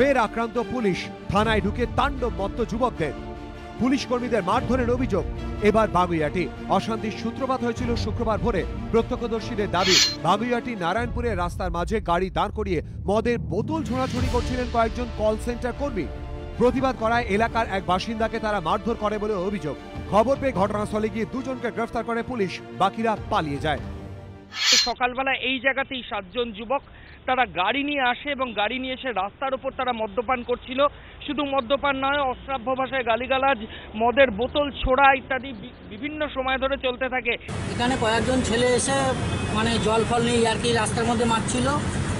ফের আক্রান্ত পুলিশ, থানায় ঢুকে তাণ্ডব মত্ত যুবকদের। পুলিশ কর্মীদের মারধরের অভিযোগ। এবার বাগুইআটি। অশান্তির সূত্রপাত হয়েছিল শুক্রবার ভোরে। প্রত্যক্ষদর্শীদের দাবি, বাগুইআটি নারায়ণপুরের রাস্তার মাঝে গাড়ি দাঁড় করিয়ে মদের বোতল ছোড়াছুড়ি করছিলেন কয়েকজন কল সেন্টার কর্মী। প্রতিবাদ করায় এলাকার এক বাসিন্দাকে তারা মারধর করে বলে অভিযোগ। খবর পেয়ে ঘটনাস্থলে গিয়ে দুজনকে গ্রেফতার করে পুলিশ, বাকিরা পালিয়ে যায়। সকালবেলা এই জায়গাতেই 7 জন যুবক তারা গাড়ি নিয়ে আসে এবং গাড়ি নিয়ে এসে রাস্তার উপর তারা মদ্যপান করছিল। শুধু মদ্যপান নয়, অশ্রাব্য ভাষায় গালিগালাজ, মদের বোতল ছোড়া ইত্যাদি বিভিন্ন সময় ধরে চলতে থাকে। এখানে কয়েকজন ছেলে এসে জল ফল নিয়ে আর কি রাস্তার মধ্যে মারছিল।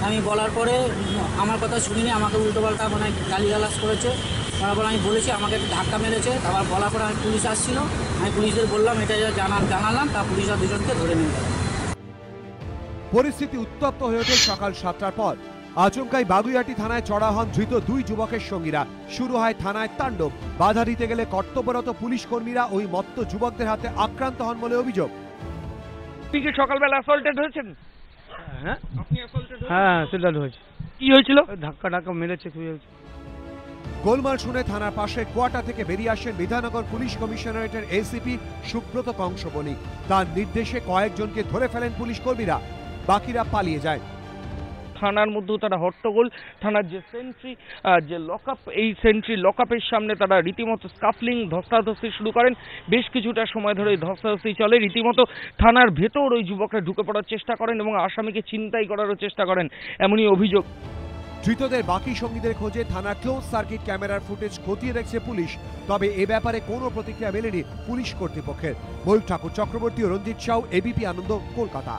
আমি বলার পরে আমার কথা শুনিনি, আমাকে উল্টোপাল্টা গালিগালাজ করেছে। তারপর আমি বলেছি, আমাকে ধাক্কা মেরেছে। তারপর বলার পরে পুলিশ আসছিল, আমি পুলিশদের বললাম, এটা জানালাম। তা পুলিশরা দুজনকে ধরে নিয়ে গেল। পরিস্থিতি উত্তপ্ত হয়ে ওঠে সকাল 7টার পর। আচমকাই বাগুইআটি থানায় চড়া হন ধৃত 2 যুবকের সঙ্গীরা। শুরু হয় থানায় তাণ্ডব। বাধা দিতে গেলে কর্তব্যরত পুলিশ কর্মীরা ওই মত্ত যুবকদের হাতে আক্রান্ত হন বলে অভিযোগ। আপনি কি সকালবেলা অ্যাসল্টেড হয়েছেন? হ্যাঁ, আপনি অ্যাসল্টেড সেটা হয়েছে। কি হয়েছিল? ধাক্কা মেরেছে। গোলমাল শুনে থানার পাশে কোয়ার্টার থেকে বেরিয়ে আসেন বিধাননগর পুলিশ কমিশনারেটের এসিপি সুব্রত কংসবণিক। তার নির্দেশে কয়েকজনকে ধরে ফেলেন পুলিশ কর্মীরা, বাকিরা পালিয়ে যায়। থানার মধ্যেও তারা হট্টগোল। থানার যে সেন্ট্রি, যে লকআপ, এই সেন্ট্রি লকআপের সামনে তারা রীতিমতো স্কাফলিং, ধস্তাধস্তি শুরু করেন। বেশ কিছুটা সময় ধরে ধস্তাধস্তি চলে। রীতিমতো থানার ভেতর ওই যুবকরা ঢুকে পড়ার চেষ্টা করেন এবং আসামিকে ছিনতাই করারও চেষ্টা করেন, এমনই অভিযোগ। ধৃতদের বাকি সঙ্গীদের খোঁজে থানার ক্লোজ সার্কিট ক্যামেরার ফুটেজ খতিয়ে দেখছে পুলিশ। তবে এ ব্যাপারে কোনো প্রতিক্রিয়া মেলেনি পুলিশ কর্তৃপক্ষের। ময়ূর ঠাকুর চক্রবর্তী ও রঞ্জিত সাউ, এবিপি আনন্দ, কলকাতা।